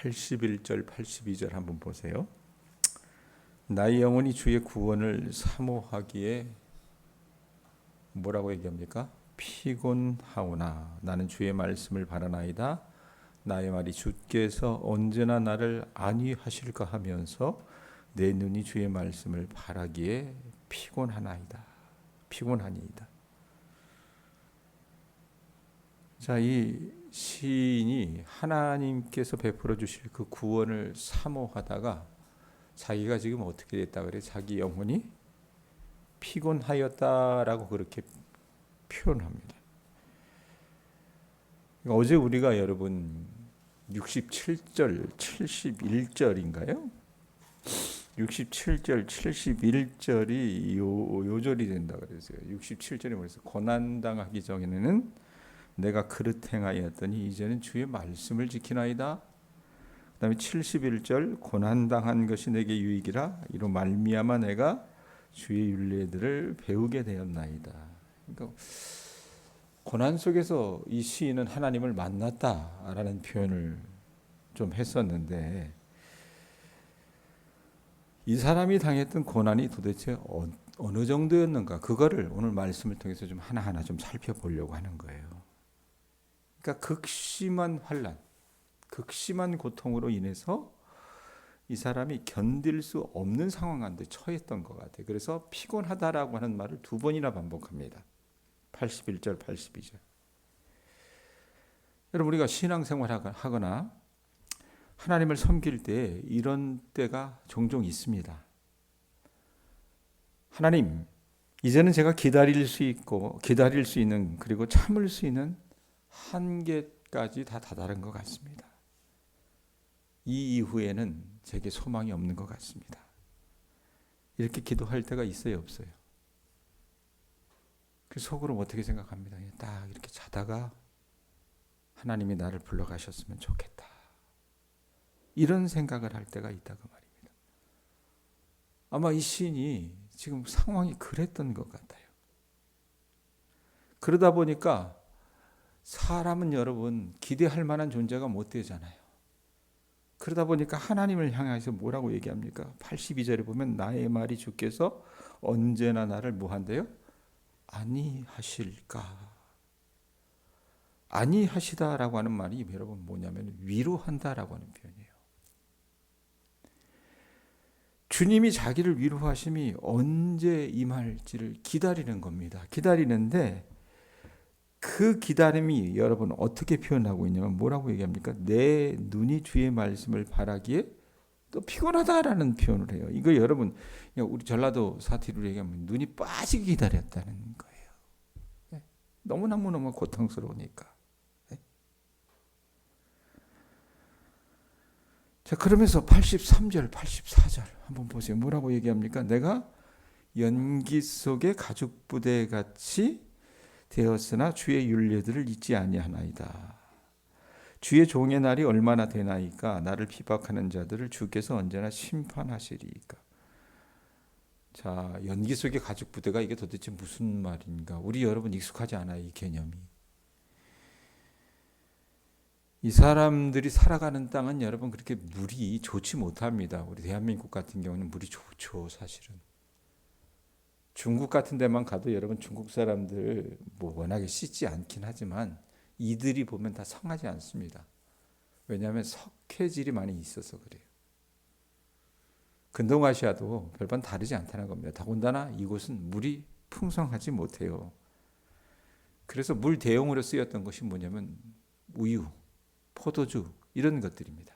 81절 82절 한번 보세요. 나의 영혼이 주의 구원을 사모하기에 뭐라고 얘기합니까? 피곤하오나 나는 주의 말씀을 바라나이다. 나의 말이 주께서 언제나 나를 안위하실까 하면서 내 눈이 주의 말씀을 바라기에 피곤하나이다. 피곤하니이다. 자, 이 시인이 하나님께서 베풀어 주실 그 구원을 사모하다가 자기가 지금 어떻게 됐다 그래? 자기 영혼이 피곤하였다라고 그렇게 표현합니다. 그러니까 어제 우리가 여러분 67절, 71절인가요? 67절, 71절이 요절이 된다 그랬어요. 67절이 뭐였어요? 고난당하기 전에는 내가 그릇 행하였더니 이제는 주의 말씀을 지키나이다. 그 다음에 71절 고난당한 것이 내게 유익이라 이로 말미암아 내가 주의 율례들을 배우게 되었나이다. 그러니까 고난 속에서 이 시인은 하나님을 만났다라는 표현을 좀 했었는데 이 사람이 당했던 고난이 도대체 어느 정도였는가 그거를 오늘 말씀을 통해서 좀 하나하나 좀 살펴보려고 하는 거예요. 그러니까 극심한 환난, 극심한 고통으로 인해서 이 사람이 견딜 수 없는 상황 가운데 처했던 것 같아요. 그래서 피곤하다라고 하는 말을 두 번이나 반복합니다. 81절, 82절. 여러분 우리가 신앙생활 하거나 하나님을 섬길 때 이런 때가 종종 있습니다. 하나님, 이제는 제가 기다릴 수 있고 기다릴 수 있는 그리고 참을 수 있는 한계까지 다 다다른 것 같습니다. 이 이후에는 제게 소망이 없는 것 같습니다. 이렇게 기도할 때가 있어요, 없어요? 그 속으로 어떻게 생각합니다. 딱 이렇게 자다가 하나님이 나를 불러가셨으면 좋겠다. 이런 생각을 할 때가 있다고 말입니다. 아마 이 시인이 지금 상황이 그랬던 것 같아요. 그러다 보니까 사람은 여러분 기대할 만한 존재가 못 되잖아요. 그러다 보니까 하나님을 향해서 뭐라고 얘기합니까? 82절에 보면 나의 말이 주께서 언제나 나를 뭐한대요? 안위하실까? 안위하시다라고 하는 말이 여러분 뭐냐면 위로한다라고 하는 표현이에요. 주님이 자기를 위로하심이 언제 임할지를 기다리는 겁니다. 기다리는데 그 기다림이 여러분 어떻게 표현하고 있냐면 뭐라고 얘기합니까? 내 눈이 주의 말씀을 바라기에 또 피곤하다라는 표현을 해요. 이거 여러분 우리 전라도 사투리로 얘기하면 눈이 빠지게 기다렸다는 거예요. 너무너무 고통스러우니까. 자, 그러면서 83절, 84절 한번 보세요. 뭐라고 얘기합니까? 내가 연기 속의 가죽 부대 같이 되었으나 주의 율례들을 잊지 아니하나이다. 주의 종의 날이 얼마나 되나이까? 나를 비박하는 자들을 주께서 언제나 심판하시리이까? 자, 연기 속의 가죽 부대가 이게 도대체 무슨 말인가? 우리 여러분 익숙하지 않아요, 이 개념이. 이 사람들이 살아가는 땅은 여러분 그렇게 물이 좋지 못합니다. 우리 대한민국 같은 경우는 물이 좋죠, 사실은. 중국 같은 데만 가도 여러분 중국 사람들 뭐 워낙에 씻지 않긴 하지만 이들이 보면 다 성하지 않습니다. 왜냐하면 석회질이 많이 있어서 그래요. 근동아시아도 별반 다르지 않다는 겁니다. 더군다나 이곳은 물이 풍성하지 못해요. 그래서 물 대용으로 쓰였던 것이 뭐냐면 우유, 포도주 이런 것들입니다.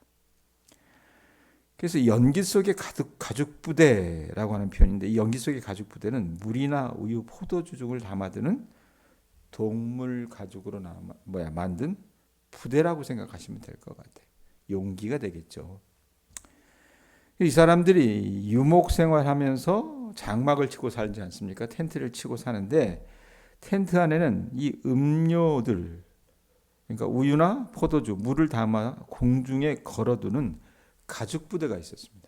그래서 연기 속의 가죽 부대라고 하는 표현인데 이 연기 속의 가죽 부대는 물이나 우유, 포도주 등을 담아두는 동물 가죽으로 만든 부대라고 생각하시면 될 것 같아요. 용기가 되겠죠. 이 사람들이 유목 생활하면서 장막을 치고 살지 않습니까? 텐트를 치고 사는데 텐트 안에는 이 음료들, 그러니까 우유나 포도주, 물을 담아 공중에 걸어두는 가죽 부대가 있었습니다.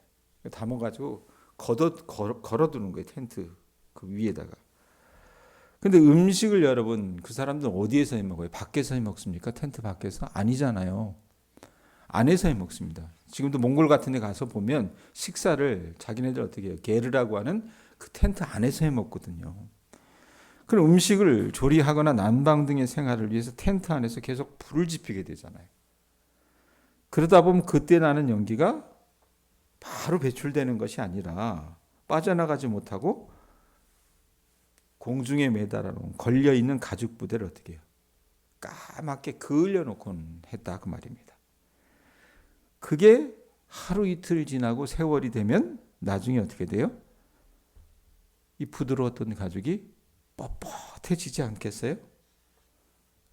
담아가지고 걸어두는 거예요. 텐트 그 위에다가. 근데 음식을 여러분 그 사람들은 어디에서 해 먹어요? 밖에서 해 먹습니까? 텐트 밖에서? 아니잖아요. 안에서 해 먹습니다. 지금도 몽골 같은 데 가서 보면 식사를 자기네들 어떻게 해요? 게르라고 하는 그 텐트 안에서 해 먹거든요. 그런 음식을 조리하거나 난방 등의 생활을 위해서 텐트 안에서 계속 불을 지피게 되잖아요. 그러다 보면 그때 나는 연기가 바로 배출되는 것이 아니라 빠져나가지 못하고 공중에 매달아 놓은 걸려있는 가죽 부대를 어떻게 해요? 까맣게 그을려 놓곤 했다 그 말입니다. 그게 하루 이틀 지나고 세월이 되면 나중에 어떻게 돼요? 이 부드러웠던 가죽이 뻣뻣해지지 않겠어요?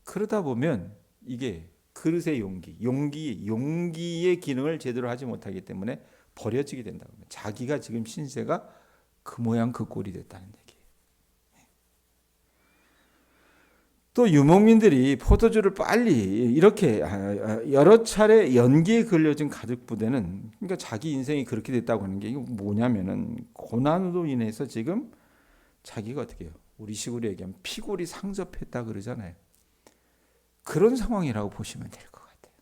그러다 보면 이게 그릇의 용기의 기능을 제대로 하지 못하기 때문에 버려지게 된다고 합니다. 자기가 지금 신세가 그 모양 그 꼴이 됐다는 얘기예요. 또 유목민들이 포도주를 빨리 이렇게 여러 차례 연기에 걸려진 가죽 부대는 그러니까 자기 인생이 그렇게 됐다고 하는 게 이거 뭐냐면은 고난으로 인해서 지금 자기가 어떻게 해요? 우리 식으로 얘기하면 피골이 상접했다 그러잖아요. 그런 상황이라고 보시면 될 것 같아요.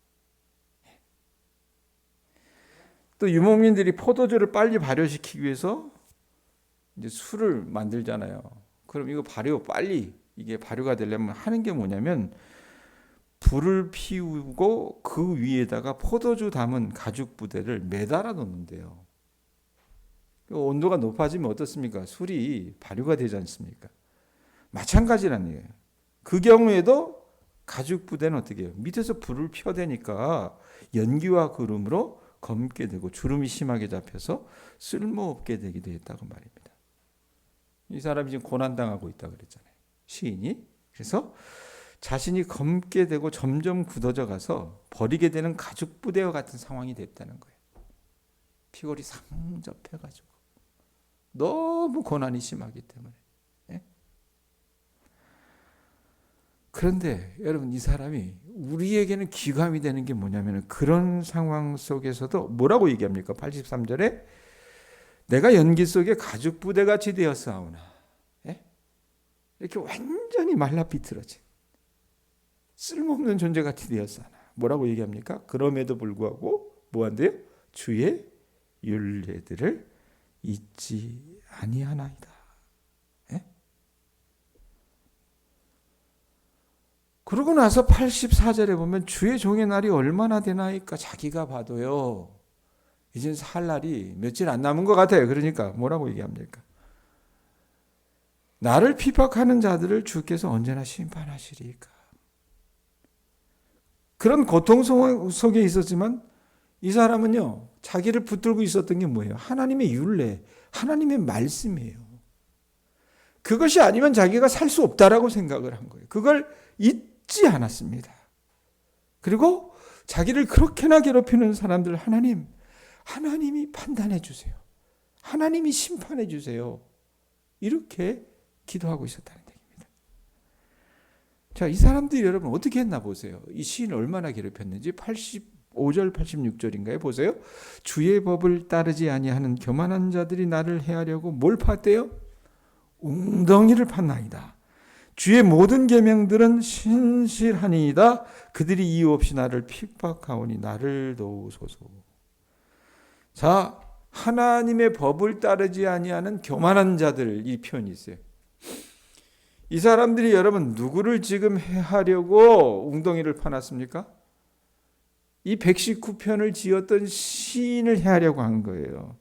또 유목민들이 포도주를 빨리 발효시키기 위해서 이제 술을 만들잖아요. 그럼 이거 빨리 이게 발효가 되려면 하는 게 뭐냐면 불을 피우고 그 위에다가 포도주 담은 가죽 부대를 매달아 놓는데요. 온도가 높아지면 어떻습니까? 술이 발효가 되지 않습니까? 마찬가지라는 거예요. 그 경우에도 가죽 부대는 어떻게 해요? 밑에서 불을 펴대니까 연기와 구름으로 검게 되고 주름이 심하게 잡혀서 쓸모없게 되기도 했다고 말입니다. 이 사람이 지금 고난당하고 있다 그랬잖아요. 시인이. 그래서 자신이 검게 되고 점점 굳어져 가서 버리게 되는 가죽 부대와 같은 상황이 됐다는 거예요. 피골이 상접해가지고 너무 고난이 심하기 때문에. 그런데 여러분 이 사람이 우리에게는 귀감이 되는 게 뭐냐면 그런 상황 속에서도 뭐라고 얘기합니까? 83절에 내가 연기 속에 가죽 부대같이 되었사오나 이렇게 완전히 말라 비틀어진 쓸모없는 존재같이 되었사나 뭐라고 얘기합니까? 그럼에도 불구하고 뭐한대요? 주의 율례들을 잊지 아니하나이다. 그러고 나서 84절에 보면 주의 종의 날이 얼마나 되나이까 자기가 봐도요. 이제 살 날이 며칠 안 남은 것 같아요. 그러니까 뭐라고 얘기합니까? 나를 핍박하는 자들을 주께서 언제나 심판하시리까. 그런 고통 속에 있었지만 이 사람은요. 자기를 붙들고 있었던 게 뭐예요? 하나님의 율례, 하나님의 말씀이에요. 그것이 아니면 자기가 살 수 없다라고 생각을 한 거예요. 그걸 잊지 않았습니다. 그리고 자기를 그렇게나 괴롭히는 사람들 하나님이 판단해 주세요. 하나님이 심판해 주세요. 이렇게 기도하고 있었다는 얘기입니다. 자, 이 사람들이 여러분 어떻게 했나 보세요. 이 시인을 얼마나 괴롭혔는지 85절 86절인가요? 보세요. 주의 법을 따르지 아니하는 교만한 자들이 나를 해하려고 뭘 팠대요? 웅덩이를 팠나이다. 주의 모든 계명들은 신실하니이다. 그들이 이유 없이 나를 핍박하오니 나를 도우소서. 자, 하나님의 법을 따르지 아니하는 교만한 자들 이 표현이 있어요. 이 사람들이 여러분 누구를 지금 해하려고 웅덩이를 파놨습니까? 이 119편을 지었던 시인을 해하려고 한 거예요.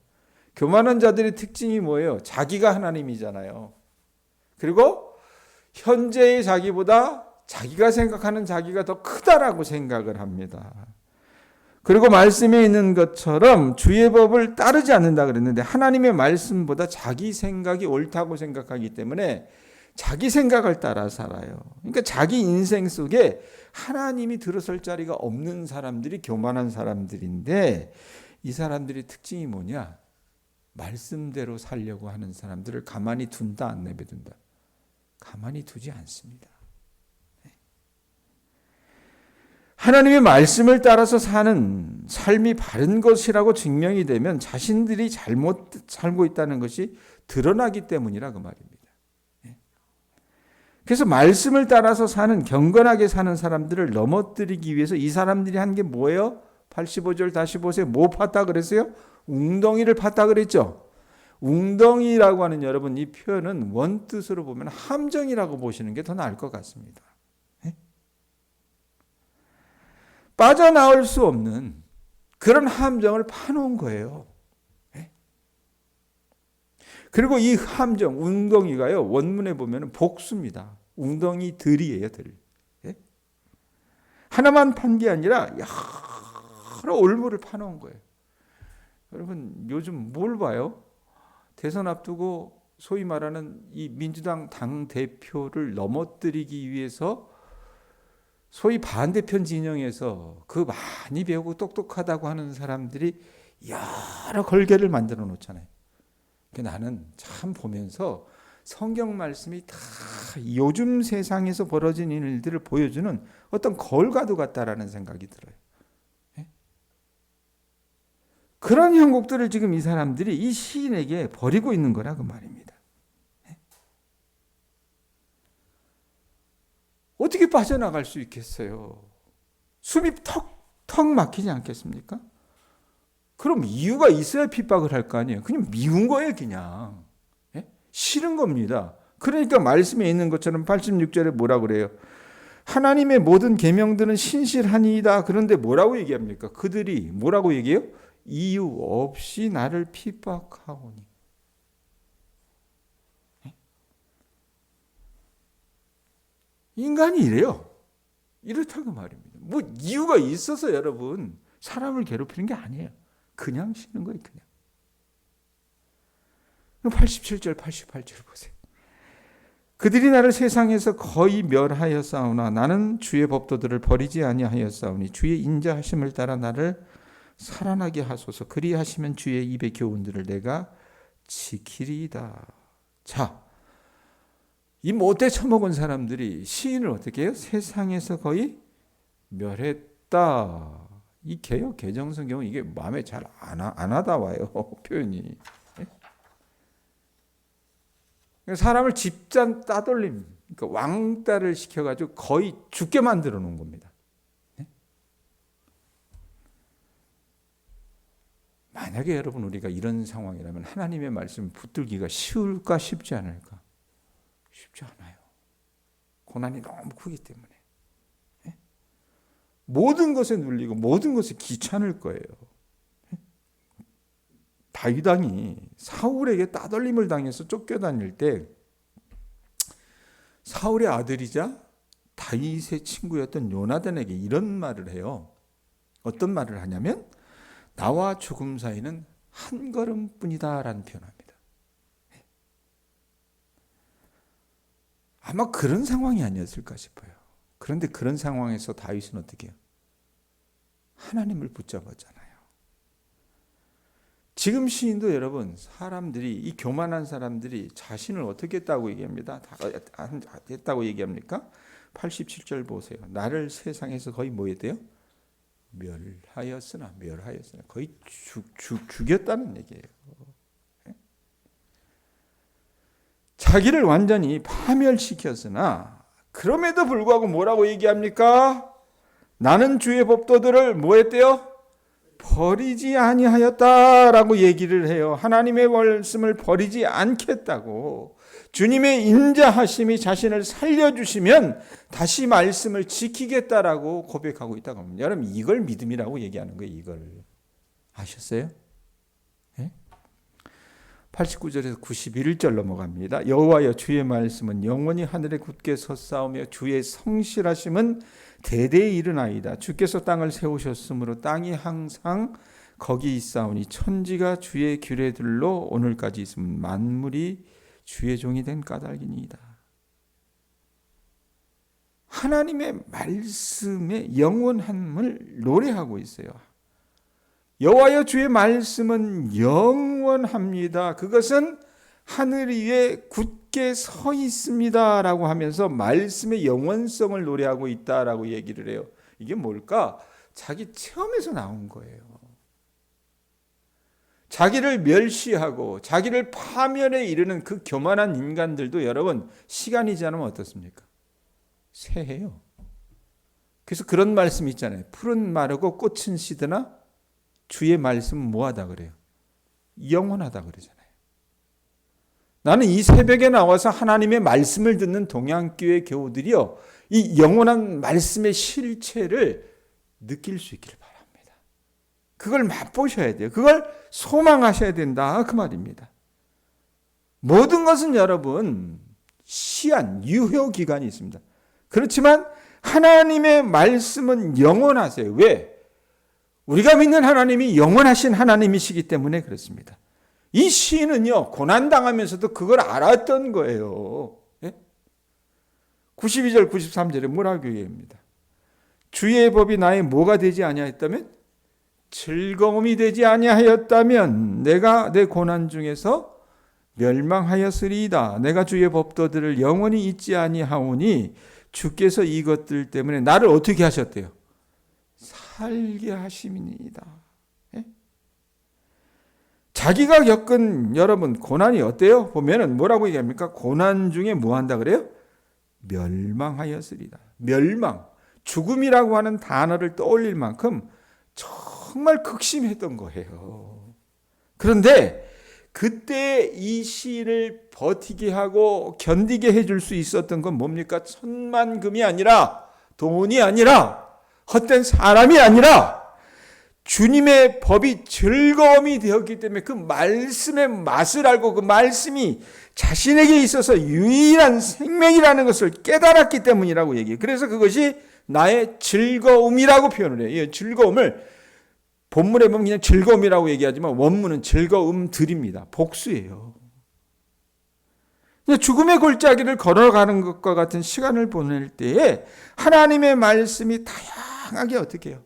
교만한 자들의 특징이 뭐예요? 자기가 하나님이잖아요. 그리고 현재의 자기보다 자기가 생각하는 자기가 더 크다라고 생각을 합니다. 그리고 말씀에 있는 것처럼 주의 법을 따르지 않는다 그랬는데 하나님의 말씀보다 자기 생각이 옳다고 생각하기 때문에 자기 생각을 따라 살아요. 그러니까 자기 인생 속에 하나님이 들어설 자리가 없는 사람들이 교만한 사람들인데 이 사람들의 특징이 뭐냐? 말씀대로 살려고 하는 사람들을 가만히 둔다 안 내버둔다? 가만히 두지 않습니다. 하나님의 말씀을 따라서 사는 삶이 바른 것이라고 증명이 되면 자신들이 잘못 살고 있다는 것이 드러나기 때문이라 그 말입니다. 그래서 말씀을 따라서 사는 경건하게 사는 사람들을 넘어뜨리기 위해서 이 사람들이 한 게 뭐예요? 85절 다시 보세요. 뭐 팠다 그랬어요? 웅덩이를 팠다 그랬죠. 웅덩이라고 하는 여러분 이 표현은 원뜻으로 보면 함정이라고 보시는 게 더 나을 것 같습니다. 빠져나올 수 없는 그런 함정을 파놓은 거예요. 그리고 이 함정, 웅덩이가요, 원문에 보면 복수입니다. 웅덩이들이에요, 들. 하나만 판 게 아니라 여러 올무를 파놓은 거예요. 여러분, 요즘 뭘 봐요? 대선 앞두고 소위 말하는 이 민주당 당대표를 넘어뜨리기 위해서 소위 반대편 진영에서 그 많이 배우고 똑똑하다고 하는 사람들이 여러 걸개를 만들어 놓잖아요. 나는 참 보면서 성경 말씀이 다 요즘 세상에서 벌어진 일들을 보여주는 어떤 거울과도 같다라는 생각이 들어요. 그런 형국들을 지금 이 사람들이 이 시인에게 버리고 있는 거라 그 말입니다. 어떻게 빠져나갈 수 있겠어요? 숨이 턱턱 막히지 않겠습니까? 그럼 이유가 있어야 핍박을 할 거 아니에요. 그냥 미운 거예요, 그냥. 싫은 겁니다. 그러니까 말씀에 있는 것처럼 86절에 뭐라 그래요? 하나님의 모든 계명들은 신실하니이다. 그런데 뭐라고 얘기합니까? 그들이 뭐라고 얘기해요? 이유 없이 나를 핍박하오니. 인간이 이래요. 이렇다고 말입니다. 뭐 이유가 있어서 여러분 사람을 괴롭히는 게 아니에요. 그냥 쉬는 거예요. 그냥. 87절 88절 보세요. 그들이 나를 세상에서 거의 멸하였사오나 나는 주의 법도들을 버리지 아니하였사오니 주의 인자하심을 따라 나를 살아나게 하소서. 그리하시면 주의 입의 교훈들을 내가 지키리이다. 자, 이 못돼 처먹은 사람들이 시인을 어떻게 해요? 세상에서 거의 멸했다. 이 개역 개정성경은 이게 마음에 잘 안 와닿아요. 표현이. 사람을 집단 따돌림, 그러니까 왕따를 시켜가지고 거의 죽게 만들어 놓은 겁니다. 만약에 여러분 우리가 이런 상황이라면 하나님의 말씀을 붙들기가 쉬울까 쉽지 않을까? 쉽지 않아요. 고난이 너무 크기 때문에. 모든 것에 눌리고 모든 것에 귀찮을 거예요. 다윗 왕이 사울에게 따돌림을 당해서 쫓겨다닐 때 사울의 아들이자 다윗의 친구였던 요나단에게 이런 말을 해요. 어떤 말을 하냐면 나와 죽음 사이는 한 걸음뿐이다라는 표현합니다. 아마 그런 상황이 아니었을까 싶어요. 그런데 그런 상황에서 다윗은 어떻게 해요? 하나님을 붙잡았잖아요. 지금 시인도 여러분 사람들이 이 교만한 사람들이 자신을 어떻게 했다고 얘기합니다. 했다고 얘기합니까? 87절 보세요. 나를 세상에서 거의 뭐 했대요? 멸하였으나 거의 죽였다는 얘기예요. 자기를 완전히 파멸시켰으나 그럼에도 불구하고 뭐라고 얘기합니까? 나는 주의 법도들을 뭐 했대요? 버리지 아니하였다라고 얘기를 해요. 하나님의 말씀을 버리지 않겠다고. 주님의 인자하심이 자신을 살려주시면 다시 말씀을 지키겠다라고 고백하고 있다고 합니다. 여러분 이걸 믿음이라고 얘기하는 거예요. 이걸 아셨어요? 89절에서 91절 넘어갑니다. 여호와여 주의 말씀은 영원히 하늘에 굳게 섰사오며 주의 성실하심은 대대에 이르나이다. 주께서 땅을 세우셨으므로 땅이 항상 거기 있사오니 천지가 주의 규례들로 오늘까지 있으면 만물이 주의 종이 된 까닭이니이다. 하나님의 말씀의 영원함을 노래하고 있어요. 여호와여 주의 말씀은 영원합니다. 그것은 하늘 위에 굳게 서 있습니다 라고 하면서 말씀의 영원성을 노래하고 있다라고 얘기를 해요. 이게 뭘까? 자기 체험에서 나온 거예요. 자기를 멸시하고 자기를 파멸에 이르는 그 교만한 인간들도 여러분 시간이 지나면 어떻습니까? 쇠해요. 그래서 그런 말씀이 있잖아요. 풀은 마르고 꽃은 시드나 주의 말씀은 뭐하다 그래요? 영원하다 그러잖아요. 나는 이 새벽에 나와서 하나님의 말씀을 듣는 동양교회 교우들이요, 이 영원한 말씀의 실체를 느낄 수 있기를 바랍니다. 그걸 맛보셔야 돼요. 그걸 소망하셔야 된다 그 말입니다. 모든 것은 여러분 시한, 유효 기간이 있습니다. 그렇지만 하나님의 말씀은 영원하세요. 왜? 우리가 믿는 하나님이 영원하신 하나님이시기 때문에 그렇습니다. 이 시인은요, 고난당하면서도 그걸 알았던 거예요. 92절 93절에 뭐라고 얘기합니다. 주의 법이 나의 뭐가 되지 아니하였다면? 즐거움이 되지 아니하였다면 내가 내 고난 중에서 멸망하였으리이다. 내가 주의 법도들을 영원히 잊지 아니하오니 주께서 이것들 때문에 나를 어떻게 하셨대요? 살게 하심이니이다. 자기가 겪은 여러분 고난이 어때요? 보면은 뭐라고 얘기합니까? 고난 중에 뭐 한다 그래요? 멸망하였으리다. 멸망, 죽음이라고 하는 단어를 떠올릴 만큼 정말 극심했던 거예요. 그런데 그때 이 시를 버티게 하고 견디게 해줄 수 있었던 건 뭡니까? 천만금이 아니라, 돈이 아니라, 헛된 사람이 아니라 주님의 법이 즐거움이 되었기 때문에 그 말씀의 맛을 알고 그 말씀이 자신에게 있어서 유일한 생명이라는 것을 깨달았기 때문이라고 얘기해요. 그래서 그것이 나의 즐거움이라고 표현을 해요. 이 즐거움을 본문에 보면 그냥 즐거움이라고 얘기하지만 원문은 즐거움들입니다. 복수예요. 죽음의 골짜기를 걸어가는 것과 같은 시간을 보낼 때에 하나님의 말씀이 다양하게 어떻게 해요?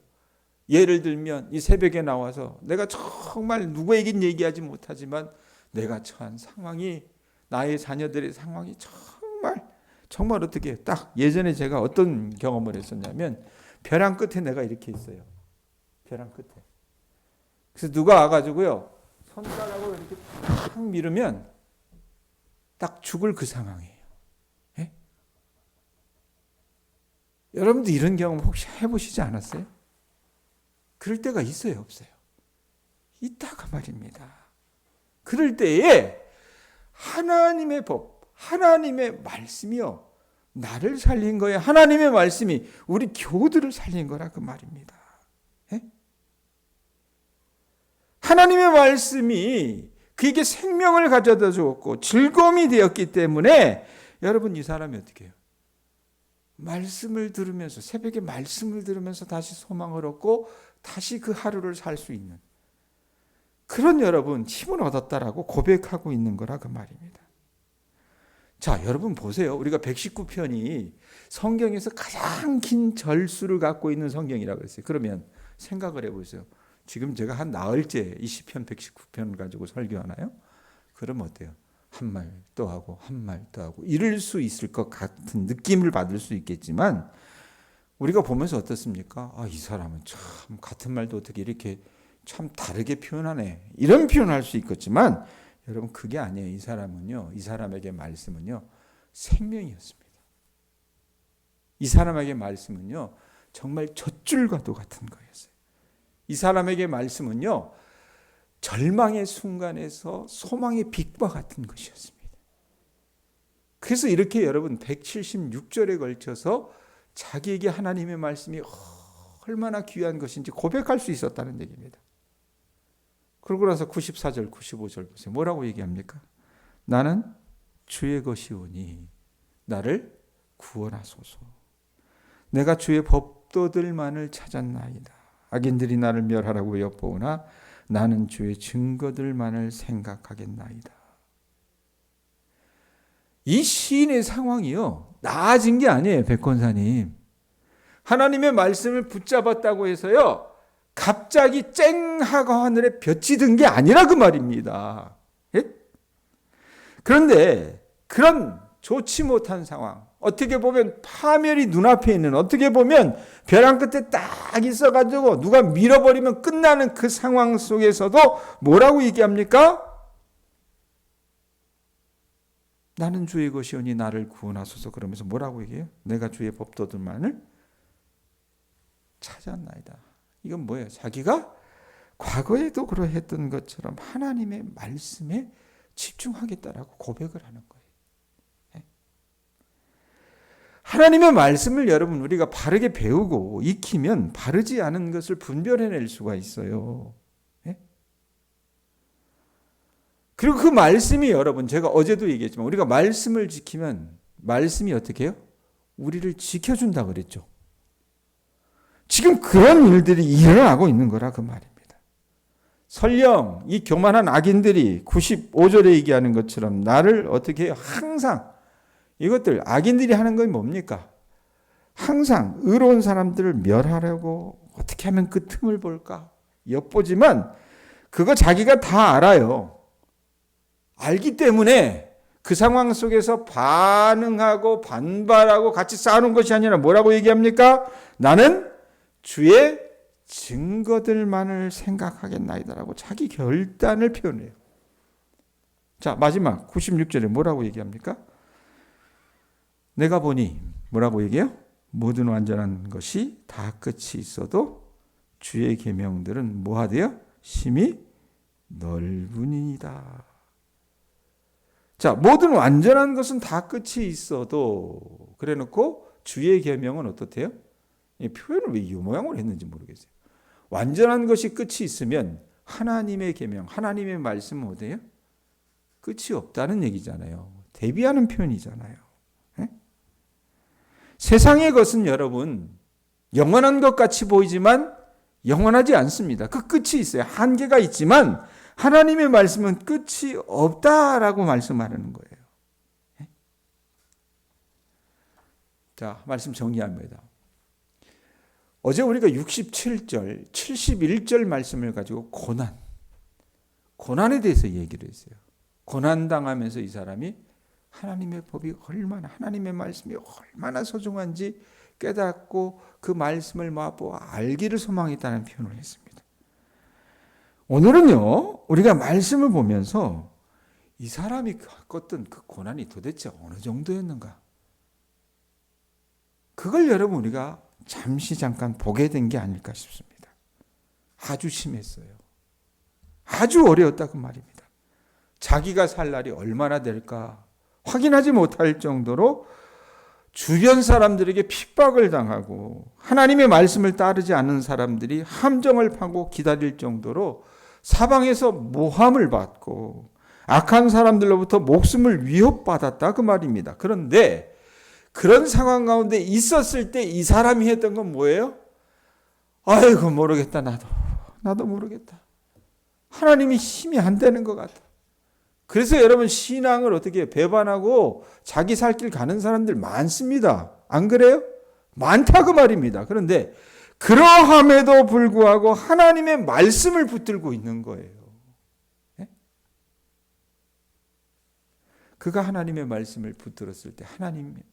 예를 들면 이 새벽에 나와서 내가 정말 누구에겐 얘기하지 못하지만 내가 처한 상황이, 나의 자녀들의 상황이 정말 어떻게 해요? 딱 예전에 제가 어떤 경험을 했었냐면 벼랑 끝에 내가 이렇게 있어요. 벼랑 끝에. 그래서 누가 와가지고요, 손가락으로 이렇게 탁 밀으면 딱 죽을 그 상황이에요. 예? 여러분도 이런 경험 혹시 해보시지 않았어요? 그럴 때가 있어요, 없어요? 있다가 말입니다. 그럴 때에 하나님의 법, 하나님의 말씀이요, 나를 살린 거예요. 하나님의 말씀이 우리 교우들을 살린 거라 그 말입니다. 예? 하나님의 말씀이 그에게 생명을 가져다 주었고 즐거움이 되었기 때문에 여러분, 이 사람이 어떻게 해요? 말씀을 들으면서, 새벽에 말씀을 들으면서 다시 소망을 얻고 다시 그 하루를 살 수 있는 그런 여러분 힘을 얻었다라고 고백하고 있는 거라 그 말입니다. 자, 여러분 보세요. 우리가 119편이 성경에서 가장 긴 절수를 갖고 있는 성경이라고 했어요. 그러면 생각을 해보세요. 지금 제가 한 나흘째 이 시편 119편 가지고 설교하나요? 그럼 어때요? 한 말 또 하고 한 말 또 하고 이럴 수 있을 것 같은 느낌을 받을 수 있겠지만 우리가 보면서 어떻습니까? 아, 이 사람은 참 같은 말도 어떻게 이렇게 참 다르게 표현하네. 이런 표현할 수 있겠지만 여러분, 그게 아니에요. 이 사람은요, 이 사람에게 말씀은요, 생명이었습니다. 이 사람에게 말씀은요, 정말 젖줄과도 같은 거였어요. 이 사람에게 말씀은요, 절망의 순간에서 소망의 빛과 같은 것이었습니다. 그래서 이렇게 여러분 176절에 걸쳐서 자기에게 하나님의 말씀이 얼마나 귀한 것인지 고백할 수 있었다는 얘기입니다. 그러고 나서 94절, 95절 보세요. 뭐라고 얘기합니까? 나는 주의 것이오니 나를 구원하소서. 내가 주의 법도들만을 찾았나이다. 악인들이 나를 멸하라고 엿보으나 나는 주의 증거들만을 생각하겠나이다. 이 시인의 상황이요, 나아진 게 아니에요, 백권사님. 하나님의 말씀을 붙잡았다고 해서요, 갑자기 쨍 하고 하늘에 볕이 든 게 아니라 그 말입니다. 예? 그런데 그런 좋지 못한 상황, 어떻게 보면 파멸이 눈앞에 있는, 어떻게 보면 벼랑 끝에 딱 있어가지고 누가 밀어버리면 끝나는 그 상황 속에서도 뭐라고 얘기합니까? 나는 주의 것이오니 나를 구원하소서. 그러면서 뭐라고 얘기해요? 내가 주의 법도들만을 찾았나이다. 이건 뭐예요? 자기가 과거에도 그러했던 것처럼 하나님의 말씀에 집중하겠다라고 고백을 하는 거예요. 하나님의 말씀을 여러분 우리가 바르게 배우고 익히면 바르지 않은 것을 분별해낼 수가 있어요. 그리고 그 말씀이 여러분 제가 어제도 얘기했지만 우리가 말씀을 지키면 말씀이 어떻게 해요? 우리를 지켜준다 그랬죠. 지금 그런 일들이 일어나고 있는 거라 그 말입니다. 설령 이 교만한 악인들이 95절에 얘기하는 것처럼 나를 어떻게 해요? 항상 이것들 악인들이 하는 건 뭡니까? 항상 의로운 사람들을 멸하려고 어떻게 하면 그 틈을 볼까? 엿보지만 그거 자기가 다 알아요. 알기 때문에 그 상황 속에서 반응하고 반발하고 같이 싸우는 것이 아니라 뭐라고 얘기합니까? 나는 주의 증거들만을 생각하겠나이다라고 자기 결단을 표현해요. 자, 마지막 96절에 뭐라고 얘기합니까? 내가 보니 뭐라고 얘기해요? 모든 완전한 것이 다 끝이 있어도 주의 계명들은 뭐하대요? 심히 넓으니이다. 자, 모든 완전한 것은 다 끝이 있어도 그래놓고 주의 계명은 어떻대요? 이 표현을 왜 이 모양으로 했는지 모르겠어요. 완전한 것이 끝이 있으면 하나님의 계명, 하나님의 말씀은 어때요? 끝이 없다는 얘기잖아요. 대비하는 표현이잖아요. 세상의 것은 여러분 영원한 것 같이 보이지만 영원하지 않습니다. 그 끝이 있어요. 한계가 있지만 하나님의 말씀은 끝이 없다라고 말씀하는 거예요. 자, 말씀 정리합니다. 어제 우리가 67절, 71절 말씀을 가지고 고난에 대해서 얘기를 했어요. 고난당하면서 이 사람이 하나님의 법이 얼마나, 하나님의 말씀이 얼마나 소중한지 깨닫고 그 말씀을 맛보고 알기를 소망했다는 표현을 했습니다. 오늘은요, 우리가 말씀을 보면서 이 사람이 겪었던 그 고난이 도대체 어느 정도였는가? 그걸 여러분 우리가 잠깐 보게 된 게 아닐까 싶습니다. 아주 심했어요. 아주 어려웠다 그 말입니다. 자기가 살 날이 얼마나 될까 확인하지 못할 정도로 주변 사람들에게 핍박을 당하고 하나님의 말씀을 따르지 않는 사람들이 함정을 파고 기다릴 정도로 사방에서 모함을 받고 악한 사람들로부터 목숨을 위협받았다 그 말입니다. 그런데 그런 상황 가운데 있었을 때 이 사람이 했던 건 뭐예요? 아이고 모르겠다. 나도 모르겠다. 하나님이 힘이 안 되는 것 같아. 그래서 여러분 신앙을 어떻게 배반하고 자기 살 길 가는 사람들 많습니다. 안 그래요? 많다 그 말입니다. 그런데 그러함에도 불구하고 하나님의 말씀을 붙들고 있는 거예요. 네? 그가 하나님의 말씀을 붙들었을 때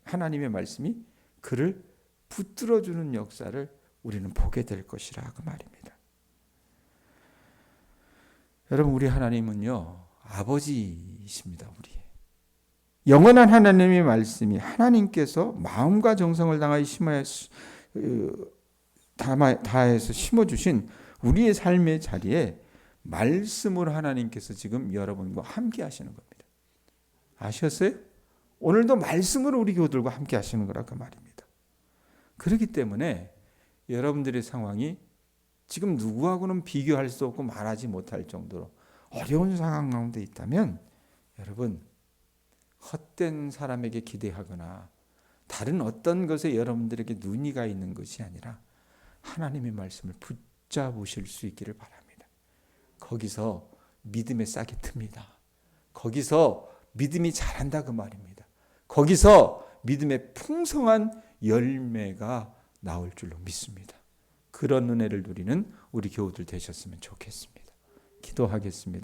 하나님의 말씀이 그를 붙들어주는 역사를 우리는 보게 될 것이라 그 말입니다. 여러분 우리 하나님은요. 아버지이십니다. 우리 영원한 하나님의 말씀이 하나님께서 마음과 정성을 다해서 심어주신 우리의 삶의 자리에 말씀으로 하나님께서 지금 여러분과 함께 하시는 겁니다. 아셨어요? 오늘도 말씀으로 우리 교우들과 함께 하시는 거라 그 말입니다. 그렇기 때문에 여러분들의 상황이 지금 누구하고는 비교할 수 없고 말하지 못할 정도로 어려운 상황 가운데 있다면 여러분 헛된 사람에게 기대하거나 다른 어떤 것에 여러분들에게 눈이 가 있는 것이 아니라 하나님의 말씀을 붙잡으실 수 있기를 바랍니다. 거기서 믿음의 싹이 틉니다. 거기서 믿음이 자란다 그 말입니다. 거기서 믿음의 풍성한 열매가 나올 줄로 믿습니다. 그런 은혜를 누리는 우리 교우들 되셨으면 좋겠습니다. 기도하겠습니다.